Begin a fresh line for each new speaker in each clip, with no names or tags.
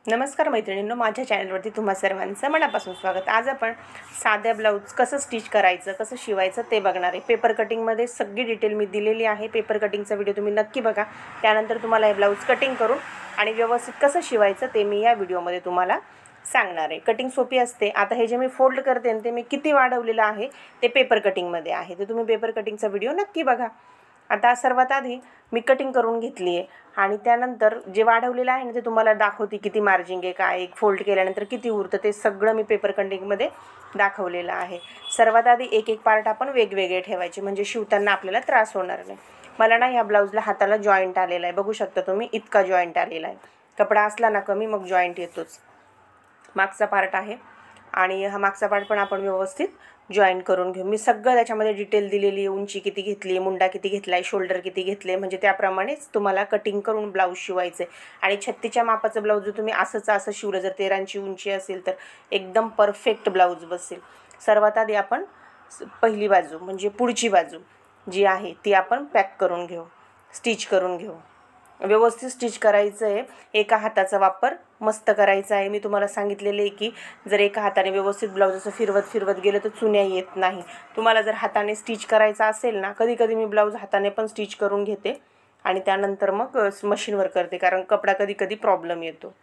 नमस्कार मैत्रिणींनो, माझ्या चॅनलवरती तुम्हा सर्वांचं मनापासून स्वागत। आज आपण साध्या ब्लाऊज कसं स्टिच करायचं, कसं शिवायचं ते बघणार आहे। पेपर कटिंगमध्ये सगळी डिटेल मी दिलेली आहे। पेपर कटिंगचा व्हिडिओ तुम्ही नक्की बघा। त्यानंतर तुम्हाला हे ब्लाऊज कटिंग करून आणि व्यवस्थित कसं शिवायचं ते मी या व्हिडिओमध्ये तुम्हाला सांगणार आहे। कटिंग सोपी असते। आता हे जे मी फोल्ड करते ते मी किती वाढवलेलं आहे ते पेपर कटिंगमध्ये आहे, तर तुम्ही पेपर कटिंगचा व्हिडिओ नक्की बघा। आता सर्वात आधी मी कटिंग करून घेतली आहे आणि त्यानंतर जे वाढवलेलं आहे ना ते तुम्हाला दाखवते, किती मार्जिंग आहे, काय एक फोल्ड केल्यानंतर किती उरतं ते सगळं मी पेपर कटिंगमध्ये दाखवलेलं आहे। सर्वात आधी एक एक पार्ट आपण वेगवेगळे ठेवायचे म्हणजे शिवताना आपल्याला त्रास होणार नाही। मला ना ह्या ब्लाऊजला हाताला जॉईंट आलेला आहे, बघू शकता तुम्ही, इतका जॉईंट आलेला आहे। कपडा असला ना कमी मग जॉईंट येतोच। मागचा पार्ट आहे आणि हा मागचा पार्ट पण आपण व्यवस्थित जॉईन करून घेऊ। मी सगळं त्याच्यामध्ये डिटेल दिलेली आहे, उंची किती घेतली, मुंडा किती घेतला आहे, शोल्डर किती घेतले, म्हणजे त्याप्रमाणेच तुम्हाला कटिंग करून ब्लाऊज शिवायचे। आणि 36च्या मापाचं ब्लाऊज जर तुम्ही असं शिवलं, जर 13ची उंची असेल तर एकदम परफेक्ट ब्लाऊज बसेल। सर्वात आधी आपण पहिली बाजू म्हणजे पुढची बाजू जी आहे ती आपण पॅक करून घेऊ, स्टिच करून घेऊ। व्यवस्थित स्टिच करायचं आहे। एका हाताचा वापर मस्त करायचा आहे। मी तुम्हाला सांगितलेले आहे की जर एका हाताने व्यवस्थित ब्लाऊज असं फिरवत गेलं तर चुन्या येत नाही। तुम्हाला जर हाताने स्टिच करायचा असेल ना, कधी कधी मी ब्लाऊज हाताने पण स्टिच करून घेते आणि त्यानंतर मग मशीनवर करते, कारण कपडा कधी कधी प्रॉब्लेम येतो।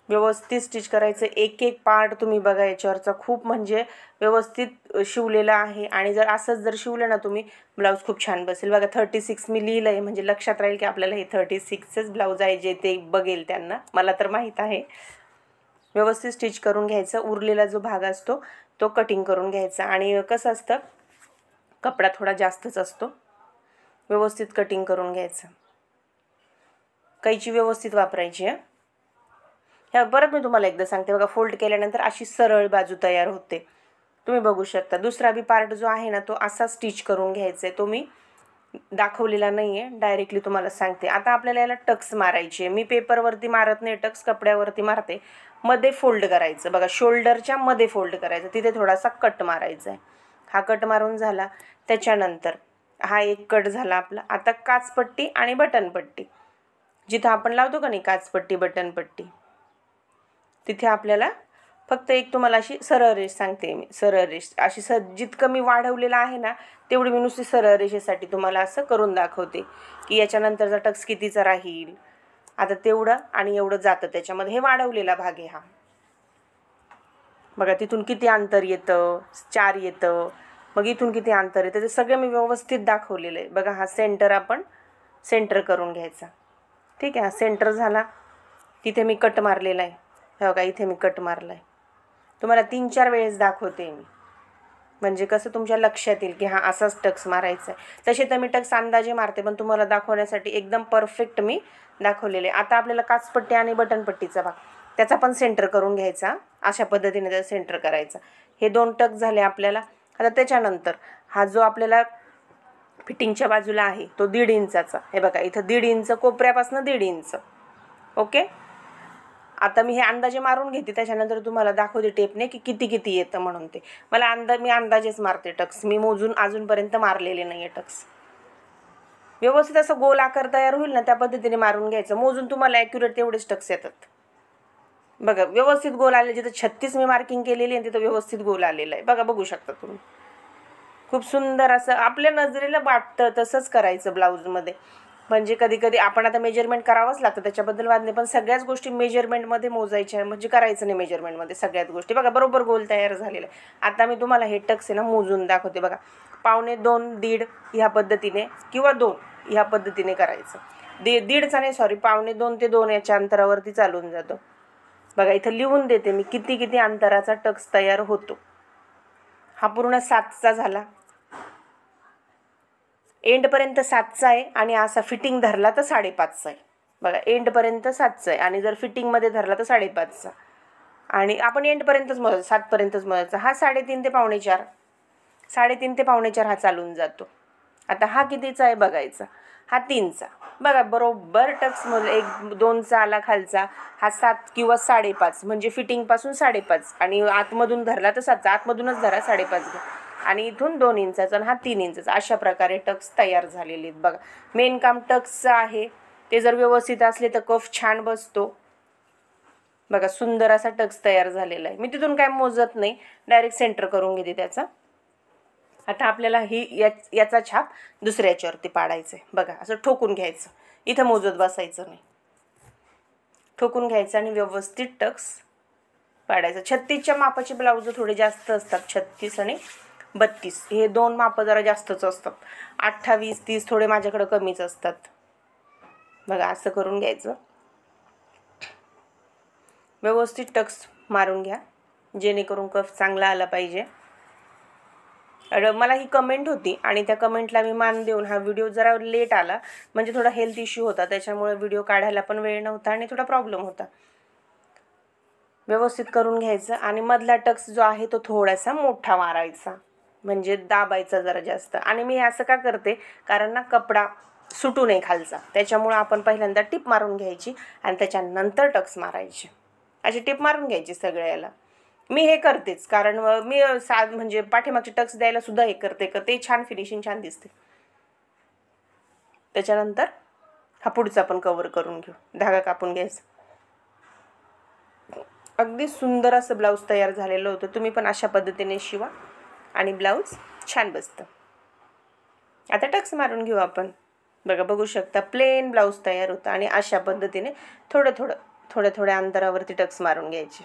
व्यवस्थित स्टिच करायचं। एक एक पार्ट तुम्ही बघा, याच्यावरचा खूप म्हणजे व्यवस्थित शिवलेला आहे। आणि जर असंच जर शिवलं ना तुम्ही, ब्लाऊज खूप छान बसेल। बघा 36 मी लिहिलं आहे म्हणजे लक्षात राहील की आपल्याला हे 36च ब्लाऊज आहे, जे ते बघेल त्यांना, मला तर माहीत आहे। व्यवस्थित स्टिच करून घ्यायचं। उरलेला जो भाग असतो तो कटिंग करून घ्यायचा। आणि कसं असतं, कपडा थोडा जास्तच असतो, व्यवस्थित कटिंग करून घ्यायचं। कैची व्यवस्थित वापरायची आहे। ह्या परत मी तुम्हाला एकदा सांगते बघा, फोल्ड केल्यानंतर अशी सरळ बाजू तयार होते, तुम्ही बघू शकता। दुसरा बी पार्ट जो आहे ना तो असा स्टिच करून घ्यायचा आहे, तो मी दाखवलेला नाही आहे, डायरेक्टली तुम्हाला सांगते। आता आपल्याला याला टक्स मारायचे। मी पेपरवरती मारत नाही टक्स, कपड्यावरती मारते। मध्ये फोल्ड करायचं बघा, शोल्डरच्या मध्ये फोल्ड करायचं, तिथे थोडासा कट मारायचा आहे। हा कट मारून झाला, त्याच्यानंतर हा एक कट झाला आपला। आता काचपट्टी आणि बटनपट्टी, जिथं आपण लावतो का नाही काचपट्टी बटनपट्टी, तिथे आपल्याला फक्त एक तुम्हाला अशी सरळ रेष सांगते मी, सरळ रेष अशी जितकं मी वाढवलेलं आहे ना तेवढी मी नुसती सरळ रेषेसाठी तुम्हाला असं करून दाखवते की याच्यानंतरचा टक्स कितीचा राहील। आता तेवढं आणि एवढं जातं त्याच्यामध्ये, हे वाढवलेला भाग आहे हा। बघा तिथून किती अंतर येतं, 4 येतं, मग इथून किती अंतर येतं, ते सगळं मी व्यवस्थित दाखवलेलं आहे। बघा हा सेंटर आपण सेंटर करून घ्यायचा, ठीक आहे। हा सेंटर झाला, तिथे मी कट मारलेला आहे, हे बघा इथे मी कट मारला आहे। तुम्हाला 3-4 वेळेस दाखवते मी, म्हणजे कसं तुमच्या लक्षात येईल की हा असाच टक्स मारायचा आहे। तसे तर मी टक्स अंदाजे मारते, पण तुम्हाला दाखवण्यासाठी एकदम परफेक्ट मी दाखवलेले। आता आपल्याला काचपट्टी आणि बटनपट्टीचा भाग, त्याचा पण सेंटर करून घ्यायचा, अशा पद्धतीने त्याचा सेंटर करायचा। हे 2 टक्स झाले आपल्याला। आता त्याच्यानंतर हा जो आपल्याला फिटिंगच्या बाजूला आहे तो 1.5 इंचाचा, हे बघा इथं 1.5 इंच, कोपऱ्यापासून 1.5 इंच, ओके। आता मी हे अंदाजे मारून घेते, त्याच्यानंतर तुम्हाला दाखवते टेपने की किती किती येतं म्हणून। ते मला मी अंदाजेच मारते टक्स, मी मोजून अजूनपर्यंत मारलेले नाही आहे टक्स। व्यवस्थित असं गोल आकार तयार होईल ना त्या पद्धतीने मारून घ्यायचं। मोजून तुम्हाला ॲक्युरेट तेवढेच टक्स येतात। बघा व्यवस्थित गोल आले, जिथं 36 मी मार्किंग केलेली आहे तिथं व्यवस्थित गोल आलेलं आहे, बघा बघू शकता तुम्ही। खूप सुंदर असं आपल्या नजरेला वाटतं तसंच करायचं ब्लाऊजमध्ये। म्हणजे कधी कधी आपण आता मेजरमेंट करावंच लागतं, त्याच्याबद्दल वाद नाही, पण सगळ्याच गोष्टी मेजरमेंटमध्ये मोजायच्या, म्हणजे करायचं नाही मेजरमेंटमध्ये सगळ्याच गोष्टी। बघा बरोबर गोल तयार झालेला आहे। आता मी तुम्हाला हे टक्स आहे ना मोजून दाखवते बघा, 1.25, 1.5 ह्या पद्धतीने किंवा 2 ह्या पद्धतीने करायचं। 1.5चा नाही, सॉरी 1.25, 2 ते 2 याच्या अंतरावरती चालून जातो। बघा इथं लिहून देते मी किती किती अंतराचा टक्स तयार होतो। हा पूर्ण 7चा झाला, एंडपर्यंत 7चा आहे, आणि असा फिटिंग धरला तर 5.5चा आहे। बघा एंडपर्यंत 7चा आहे आणि जर फिटिंगमध्ये धरला तर 5.5चा, आणि आपण एंडपर्यंतच मोजायचं, 7पर्यंतच मोजायचा। हा 3.5 ते 4.25, 3.5 ते 4.25 हा चालून जातो। आता हा कितीचा आहे बघायचा, हा 3चा, बघा बरोबर टक्स मोजले। 1, 2चा आला खालचा, हा 7 किंवा 5.5, म्हणजे फिटिंगपासून 5.5, आणि आतमधून धरला तर 7चा, आतमधूनच धरा 5.5 घ्या, आणि इथून 2 इंचाचा आणि हा 3 इंचाचा, अशा प्रकारे टक्स तयार झालेले आहेत। बघा मेन काम टक्सचं आहे, ते जर व्यवस्थित असले तर कफ छान बसतो। बघा सुंदर असा टक्स तयार झालेला आहे. मी तिथून काय मोजत नाही, डायरेक्ट सेंटर करून घेते त्याचा. आता आपल्याला याचा छाप दुसऱ्या याच्यावरती पाडायचं आहे. बघा असं ठोकून घ्यायचं, इथं मोजत बसायचं नाही, ठोकून घ्यायचं आणि व्यवस्थित टक्स पाडायचं. 36च्या मापाचे ब्लाऊज थोडे जास्त असतात, 36 आणि 32 हे दोन माप जरा जास्तच असतात. 28, 30 थोडे माझ्याकडे कमीच असतात. बघा असं करून घ्यायचं, व्यवस्थित टक्स मारून घ्या जेणेकरून कफ चांगला आला पाहिजे. मला ही कमेंट होती आणि त्या कमेंटला मी मान देऊन हा व्हिडिओ जरा लेट आला, म्हणजे थोडा हेल्थ इश्यू होता, त्याच्यामुळे व्हिडिओ काढायला पण वेळ नव्हता आणि थोडा प्रॉब्लेम होता. व्यवस्थित करून घ्यायचं आणि मधला टक्स जो आहे तो थोडासा मोठा मारायचा, म्हणजे दाबायचा जरा जास्त. आणि मी असं का करते, कारण ना कपडा सुटू नये खालचा, त्याच्यामुळं आपण पहिल्यांदा टिप मारून घ्यायची आणि त्याच्यानंतर टक्स मारायचे. अशी टिप मारून घ्यायची सगळ्याला. मी हे करतेच, कारण मी म्हणजे पाठीमागचे टक्स द्यायला सुद्धा हे करते का ते छान फिनिशिंग छान दिसते. त्याच्यानंतर हा पुढचा पण कव्हर करून घेऊ, धागा कापून घ्यायचा. अगदी सुंदर असं ब्लाऊज तयार झालेलं होतं. तुम्ही पण अशा पद्धतीने शिवा आणि ब्लाऊज छान बसतं. आता टक्स मारून घेऊ आपण. बघा बघू शकता प्लेन ब्लाऊज तयार होतं आणि अशा पद्धतीने थोड्या अंतरावरती टक्स मारून घ्यायचे.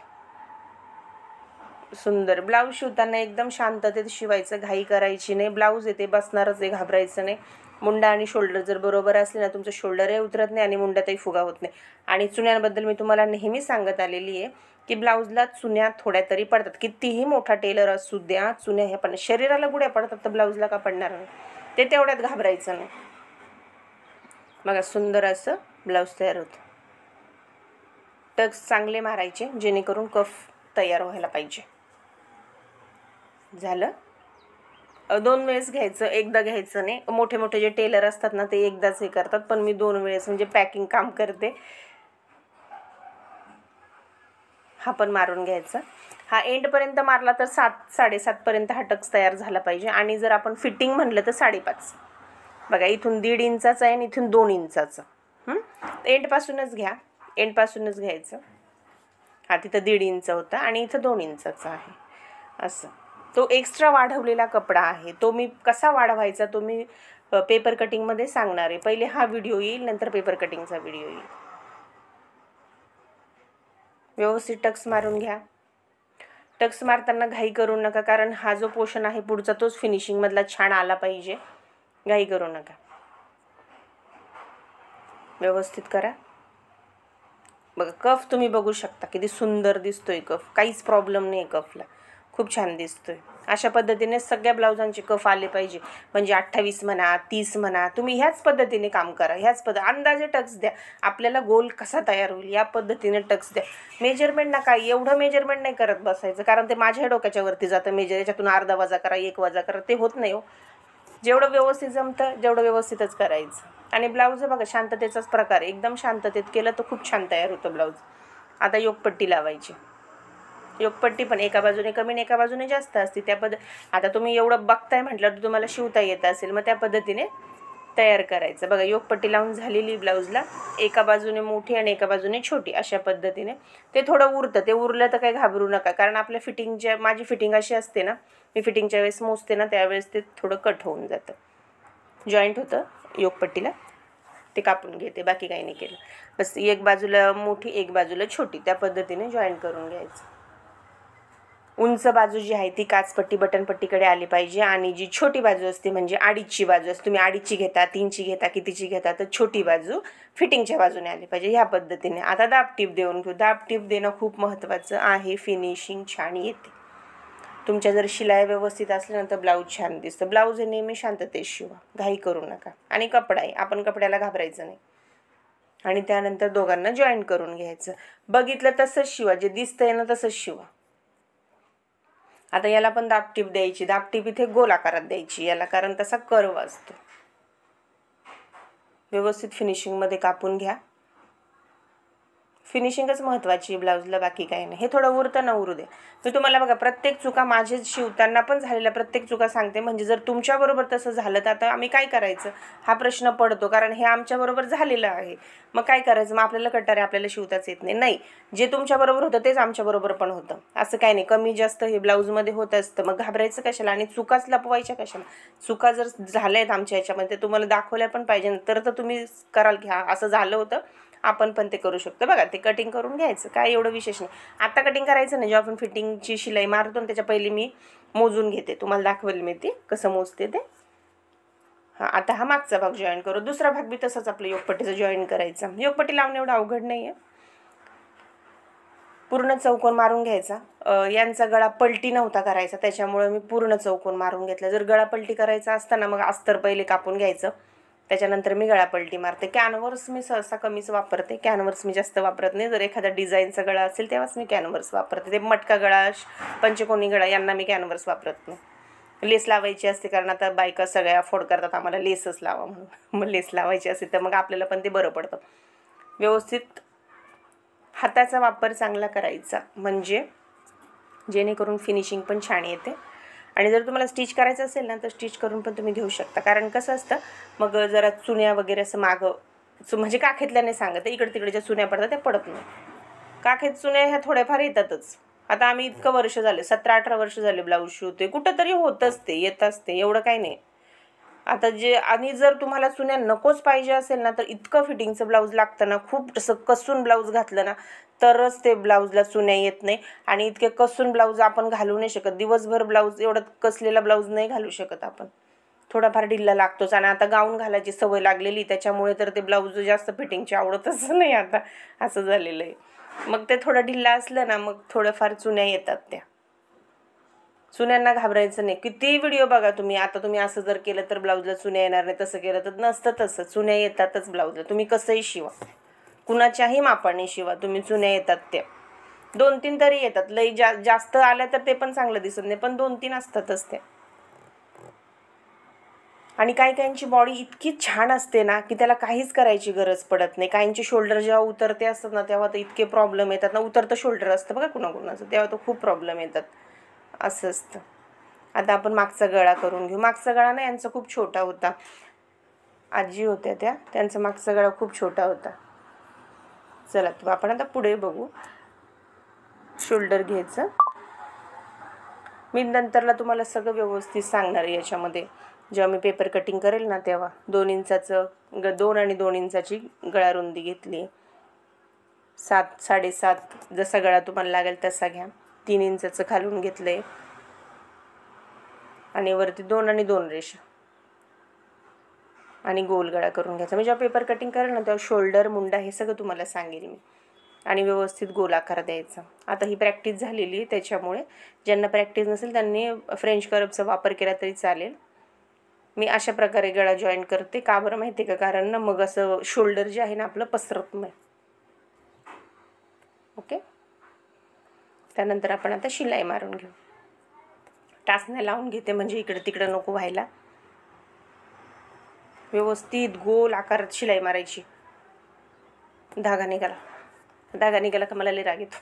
सुंदर ब्लाऊज शिवताना एकदम शांततेत शिवायचं, घाई करायची नाही. ब्लाऊज येते बसणारच आहे, घाबरायचं नाही. मुंडा आणि शोल्डर जर बरोबर असले ना, तुमचं शोल्डरही उतरत नाही आणि मुंड्यातही फुगा होत नाही. आणि चुन्यांबद्दल मी तुम्हाला नेहमी सांगत आलेली आहे की ब्लाऊजला चुन्या थोड्या तरी पडतात. कितीही मोठा टेलर असू द्या, चुन्या ह्या पण शरीराला गुड्या पडतात तर ब्लाऊजला का पडणार नाही, ते तेवढ्यात घाबरायचं नाही. बघा सुंदर असं ब्लाऊज तयार होतं. टक्स चांगले मारायचे जेणेकरून कफ तयार व्हायला पाहिजे. झालं. 2 वेळेस घ्यायचं, एकदा घ्यायचं नाही. मोठे मोठे जे टेलर असतात ना ते एकदाच हे करतात, पण मी 2 वेळेस म्हणजे पॅकिंग काम करते. हा पण मारून घ्यायचा. हा एंडपर्यंत मारला तर 7-7.5 पर्यंत हा टक्स तयार झाला पाहिजे. आणि जर आपण फिटिंग म्हणलं तर 5.5. बघा इथून 1.5 इंचाचा आहे आणि इथून 2 इंचाचा. एंडपासूनच घ्या, एंडपासूनच घ्यायचं. हा तिथं 1.5 इंच होता आणि इथं 2 इंचाचा आहे. असं तो एक्स्ट्रा वाढवलेला कपडा आहे. तो मी कसा वाढवायचा तो मी पेपर कटिंगमध्ये सांगणार आहे. पहिले हा व्हिडिओ येईल, नंतर पेपर कटिंगचा व्हिडिओ येईल. व्यवस्थित टक्स मारून घ्या. टक्स मारताना घाई करू नका, कारण हा जो पोर्शन आहे पुढचा तोच फिनिशिंगमधला छान आला पाहिजे. घाई करू नका, व्यवस्थित करा. बघा कफ तुम्ही बघू शकता किती सुंदर दिसतोय कफ, काहीच प्रॉब्लेम नाही कफला, खूप छान दिसतोय. अशा पद्धतीने सगळ्या ब्लाउजांचे कफ आले पाहिजे. म्हणजे 28 म्हणा, 30 म्हणा, तुम्ही ह्याच पद्धतीने काम करा. अंदाजे टक्स द्या. आपल्याला गोल कसा तयार होईल या पद्धतीने टक्स द्या. मेजरमेंट नका, एवढं मेजरमेंट नाही करत बसायचं, कारण ते माझ्या डोक्याच्या वरती जातं मेजर. याच्यातून अर्धा वजा करा, 1 वजा करा, ते होत नाही हो. जेवढं व्यवस्थित जमतं जेवढं व्यवस्थितच करायचं. आणि ब्लाऊज बघा शांततेचाच प्रकार, एकदम शांततेत केलं तर खूप छान तयार होतं ब्लाऊज. आता योगपट्टी लावायची. योगपट्टी पण एका बाजूने कमी आणि एका बाजूने जास्त असते. आता तुम्ही एवढं बघताय म्हटलं तर तुम्हाला शिवता येत असेल, मग त्या पद्धतीने तयार करायचं. बघा योगपट्टी लावून झालेली ब्लाऊजला एका बाजूने मोठी आणि एका बाजूने छोटी, अशा पद्धतीने. ते थोडं उरतं, ते उरलं तर काही घाबरू नका, कारण आपल्या फिटिंगच्या माझी फिटिंग अशी असते ना, मी फिटिंगच्या वेळेस मोजते ना त्यावेळेस ते थोडं कट होऊन जातं, जॉईंट होतं योगपट्टीला, ते कापून घेते, बाकी काही नाही केलं. बस एक बाजूला मोठी एक बाजूला छोटी, त्या पद्धतीने जॉईंट करून घ्यायचं. उंच बाजू जी आहे ती काचपट्टी बटनपट्टीकडे आली पाहिजे आणि जी छोटी बाजू असते म्हणजे 2.5ची बाजू असते, तुम्ही 2.5ची घेता, 3ची घेता, कितीची घेता, तर छोटी बाजू फिटिंगच्या बाजूने आली पाहिजे ह्या पद्धतीने. आता दाब टीप देऊन घेऊ. दाब टीप देणं खूप महत्त्वाचं आहे, फिनिशिंग छान येते. तुमच्या जर शिलाई व्यवस्थित असल्यानंतर ब्लाऊज छान दिसतं. ब्लाऊज हे नेहमी शांततेत शिवा, घाई करू नका. आणि कपडा आहे, आपण कपड्याला घाबरायचं नाही. आणि त्यानंतर दोघांना जॉईंट करून घ्यायचं. बघितलं तसंच शिवा, जे दिसतंय ना तसंच शिवा. आता याला पण दाबटीप द्यायची. दाबटीप इथे गोल आकारात द्यायची याला, कारण तसा कर्व असतो. व्यवस्थित फिनिशिंगमध्ये कापून घ्या. फिनिशिंगच महत्त्वाची आहे ब्लाऊजला, बाकी काही नाही. हे थोडं उरतं ना उरू दे. मी तुम्हाला बघा प्रत्येक चुका माझे शिवताना पण झालेल्या प्रत्येक चुका सांगते, म्हणजे जर तुमच्याबरोबर तसं झालं तर आता आम्ही काय करायचं हा प्रश्न पडतो, कारण हे आमच्याबरोबर झालेलं आहे. मग काय करायचं, मग आपल्याला कटारे आपल्याला शिवताच येत नाही. जे तुमच्याबरोबर होतं तेच आमच्याबरोबर पण होतं, असं काही नाही. कमी जास्त हे ब्लाऊजमध्ये होत असतं, मग घाबरायचं कशाला आणि चुकाच लपवायच्या कशाला. चुका जर झाल्या आहेत आमच्या ह्याच्यामध्ये तुम्हाला दाखवल्या पण पाहिजे, तर तुम्ही कराल की हा असं झालं होतं, आपण पण ते करू शकतो. बघा ते कटिंग करून घ्यायचं, काय एवढं विशेष नाही. आता कटिंग करायचं नाही, जेव्हा आपण फिटिंगची शिलाई मारतो ना त्याच्या पहिली मी मोजून घेते, तुम्हाला दाखवेल मी ते कसं मोजते ते. हां, आता हा मागचा भाग जॉईन करू. दुसरा भाग बी तसाच आपलं योगपट्टीचं जॉईन करायचा. योगपट्टी लावणं एवढं अवघड नाही आहे. पूर्ण चौकोन मारून घ्यायचा. यांचा गळा पलटी नव्हता करायचा, त्याच्यामुळे मी पूर्ण चौकोन मारून घेतला. जर गळा पलटी करायचा असता ना, मग अस्तर पहिले कापून घ्यायचं, त्याच्यानंतर मी गळा पलटी मारते. कॅनव्हर्स मी सहसा कमीच वापरते, कॅनव्हर्स मी जास्त वापरत नाही. जर एखादा डिझाईनचा गळा असेल तेव्हाच मी कॅनव्हर्स वापरते. ते मटका गळा, पंचकोनी गळा यांना मी कॅनव्हर्स वापरत नाही. लेस लावायची असते, कारण आता बायका सगळ्या अफोर्ड करतात आम्हाला लेसच लावा म्हणून. मग लेस लावायची असते तर मग आपल्याला पण ते बरं पडतं. व्यवस्थित हाताचा वापर चांगला करायचा, म्हणजे जेणेकरून फिनिशिंग पण छान येते. आणि जर तुम्हाला स्टिच करायचं असेल ना तर स्टिच करून पण तुम्ही घेऊ शकता, कारण कसं असतं मग जरा चुन्या वगैरे असं मागं म्हणजे काखेतल्याने सांगत इकडे तिकडे ज्या चुन्या पडतात त्या पडत नाही. काखेत चुन्या ह्या थोड्याफार येतातच. आता आम्ही इतकं वर्ष झाले, 17-18 वर्ष झाले ब्लाऊज शिवते, कुठंतरी होतच ते, येतच ते, एवढं काही नाही. आता जे आणि जर तुम्हाला चुन्या नकोच पाहिजे असेल ना तर इतकं फिटिंगचं ब्लाऊज लागतं ना, खूप असं कसून ब्लाऊज घातलं ना तरच ते ब्लाऊजला चुन्या येत नाही. आणि इतके कसून ब्लाऊज आपण घालू नाही शकत, दिवसभर ब्लाऊज एवढं कसलेला ब्लाऊज नाही घालू शकत आपण, थोडाफार ढिल्ला लागतोच. आणि आता गाऊन घालायची सवय लागलेली, त्याच्यामुळे तर ते ब्लाऊज जास्त फिटिंगची आवडतच नाही आता, असं झालेलं आहे. मग ते थोडं ढिल्ला असलं ना मग थोडंफार चुन्या येतात. त्या चुन्यांना घाबरायचं नाही. किती व्हिडिओ बघा तुम्ही, आता तुम्ही असं जर केलं तर ब्लाऊजला चुन्या येणार नाही, तसं केलं तर नसतं तसं, चुन्या येतातच ब्लाऊजला. तुम्ही कसंही शिवा, कुणाच्याही मापाने शिवा, तुम्ही चुन्या येतात त्या 2-3 तरी येतात. लई जास्त आल्या तर ते पण चांगलं दिसत नाही, पण 2-3 असतातच ते. आणि काही काहींची बॉडी इतकी छान असते ना की त्याला काहीच करायची गरज पडत नाही. काहींची शोल्डर जेव्हा उतरते असतात ना तेव्हा तर इतके प्रॉब्लेम येतात ना, उतरतं शोल्डर असतं बघा कुणाकुणाचं, तेव्हा तर खूप प्रॉब्लेम येतात, असं असतं. आता आपण मागचा गळा करून घेऊ. मागचा गळा ना यांचा खूप छोटा होता, आजी होत्या त्यांचा मागचा गळा खूप छोटा होता. चला तर आपण आता पुढे बघू. शोल्डर घ्यायचं, मी नंतरला तुम्हाला सगळं व्यवस्थित सांगणार आहे याच्यामध्ये. जेव्हा मी पेपर कटिंग करेल ना तेव्हा 2 इंचाचं 2 आणि 2 इंचाची गळा रुंदी घेतली. 7-7.5 जसा गळा तुम्हाला लागेल तसा घ्या. 3 इंचाचं खालून घेतलंय आणि वरती 2 आणि 2 रेषा आणि गोल गळा करून घ्यायचा. मी जेव्हा पेपर कटिंग करेल ना तेव्हा शोल्डर, मुंडा हे सगळं तुम्हाला सांगेल मी, आणि व्यवस्थित गोल आकार द्यायचा. आता ही प्रॅक्टिस झालेली आहे, त्याच्यामुळे ज्यांना प्रॅक्टिस नसेल त्यांनी फ्रेंच कर्वचा वापर केला तरी चालेल. मी अशा प्रकारे गळा जॉईन करते. का बरं माहिती आहे का, कारण ना मग असं शोल्डर जे आहे ना आपलं पसरत नाही. ओके, त्यानंतर आपण आता शिलाई मारून घेऊ. टाचण्या लावून घेते म्हणजे इकडे तिकडे नको व्हायला. व्यवस्थित गोल आकारात शिलाई मारायची. धागा निघाला का मला लई राग येतो.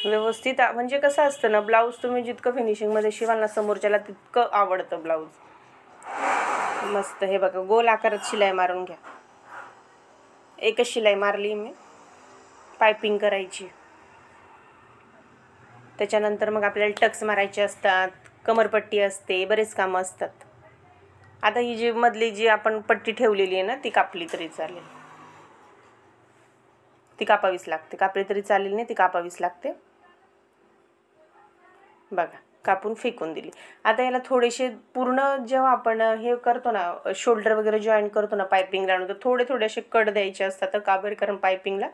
व्यवस्थित म्हणजे कसं असतं ना, ब्लाऊज तुम्ही जितकं फिनिशिंगमध्ये शिवाल ना समोरच्याला तितकं आवडतं ब्लाऊज. मस्त हे बघा गोल आकारात शिलाई मारून घ्या. एकच शिलाई मारली मी, पायपिंग करायची. त्याच्यानंतर मग आपल्याला टक्स मारायचे असतात, कमरपट्टी असते, बरेच कामं असतात. आता ही जी मधली जी आपण पट्टी ठेवलेली आहे ना ती कापली तरी चालेल, ती कापावीच लागते. कापली तरी चालेल नाही, ती कापावीच लागते. बघा कापून फेकून दिली. आता याला थोडेसे पूर्ण जेव्हा आपण हे करतो ना शोल्डर वगैरे जॉईन करतो ना पायपिंग लावून, तर थोडे थोडे असे कट द्यायचे असतात. तर का बरं, कारण पायपिंगला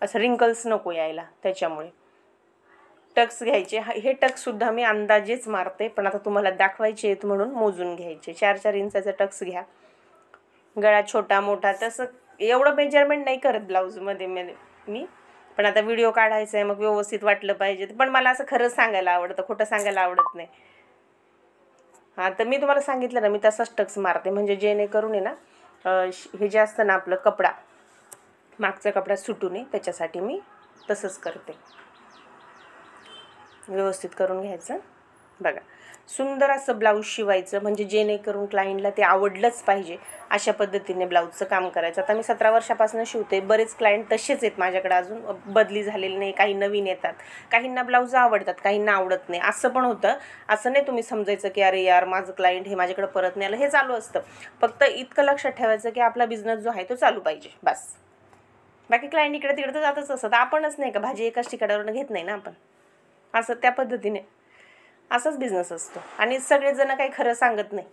असं रिंकल्स नको यायला, त्याच्यामुळे टक्स घ्यायचे. हे टक्ससुद्धा मी अंदाजेच मारते, पण आता तुम्हाला दाखवायचे आहेत म्हणून मोजून घ्यायचे. 4-4 इंचाचा टक्स घ्या. गळा छोटा मोठा तसं एवढं मेजरमेंट नाही करत ब्लाऊजमध्ये मी, पण आता व्हिडिओ काढायचा आहे मग व्यवस्थित वाटलं पाहिजे. पण मला असं खरंच सांगायला आवडतं, खोटं सांगायला आवडत नाही. हां, तर मी तुम्हाला सांगितलं ना मी तसाच टक्स मारते, म्हणजे जेणेकरून आहे ना हे जे असतं ना आपलं कपडा, मागचा कपडा सुटू नये त्याच्यासाठी मी तसंच करते. व्यवस्थित करून घ्यायचं. बघा सुंदर असं ब्लाऊज शिवायचं म्हणजे जेणेकरून क्लायंटला ते आवडलंच पाहिजे अशा पद्धतीने ब्लाऊजचं काम करायचं. आता मी 17 वर्षापासून शिवते. बरेच क्लायंट तसेच आहेत माझ्याकडे, अजून बदली झालेली नाही. काही नवीन येतात, काहींना ब्लाऊज आवडतात, काहींना आवडत नाही. असं पण होतं. असं नाही तुम्ही समजायचं की अरे यार माझं क्लायंट हे माझ्याकडे परत नाही आलं. हे चालू असतं. फक्त इतकं लक्षात ठेवायचं की आपला बिझनेस जो आहे तो चालू पाहिजे बस. बाकी क्लायंट इकडे तिकडे तर जातच असतात. आपणच नाही का भाजी एकाच ठिकाणावरून घेत नाही ना आपण. असं त्या पद्धतीने असाच बिझनेस असतो. आणि सगळेजण काही खरं सांगत नाही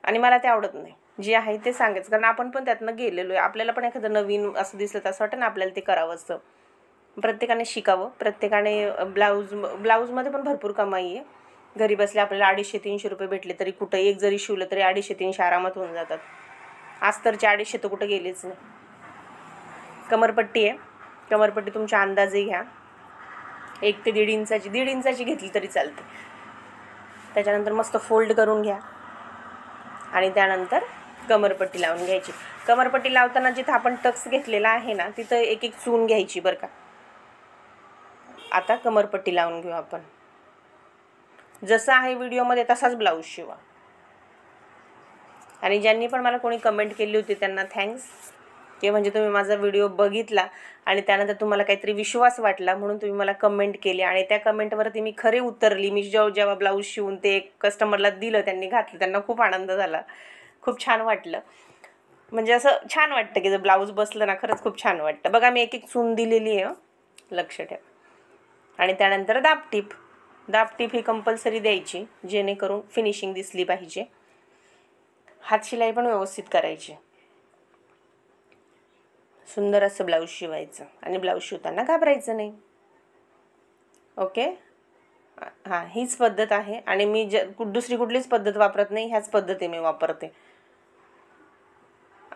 आणि मला ते आवडत नाही. जे आहे ते सांगायचं, कारण आपण पण त्यातनं गेलेलो आहे. आपल्याला पण एखादं नवीन असं दिसलं तर असं वाटतं ना आपल्याला ते करावं असतं. प्रत्येकाने शिकावं. प्रत्येकाने ब्लाऊजमध्ये पण भरपूर कमाई आहे. घरी बसल्या आपल्याला 250-300 रुपये भेटले तरी कुठं एक जरी शिवलं तरी 250-300 आरामात होऊन जातात. अस्तरचे 250 तर कुठं गेलेच नाही. कमरपट्टी आहे. कमरपट्टी तुमच्या अंदाजे घ्या. 1 ते 1.5 इंचाची घेतली तरी चालते. त्याच्यानंतर मस्त फोल्ड करून घ्या आणि त्यानंतर कमरपट्टी लावून घ्यायची. कमरपट्टी लावताना जिथं आपण टक्स घेतलेला आहे ना तिथं एक एक चून घ्यायची बरं का. आता कमरपट्टी लावून घेऊ आपण. जसं आहे व्हिडिओमध्ये तसाच ब्लाऊज शिवा. आणि ज्यांनी पण मला कोणी कमेंट केली होती त्यांना थँक्स, की म्हणजे तुम्ही माझा व्हिडिओ बघितला आणि त्यानंतर तुम्हाला काहीतरी विश्वास वाटला म्हणून तुम्ही मला कमेंट केली आणि त्या कमेंटवरती मी खरे उतरली. मी जेव्हा ब्लाऊज शिवून ते कस्टमरला दिलं, त्यांनी घातलं, त्यांना खूप आनंद झाला, खूप छान वाटलं. म्हणजे असं छान वाटतं की जर ब्लाऊज बसलं ना खरंच खूप छान वाटतं. बघा मी एक एक चून दिलेली आहे, लक्ष ठेवा. आणि त्यानंतर दाबटीप ही कंपल्सरी द्यायची जेणेकरून फिनिशिंग दिसली पाहिजे. हातशिलाई पण व्यवस्थित करायची. सुंदर असं ब्लाऊज शिवायचं आणि ब्लाऊज शिवताना घाबरायचं नाही. ओके. हां, हीच पद्धत आहे आणि मी दुसरी कुठलीच पद्धत वापरत नाही. ह्याच पद्धती मी वापरते.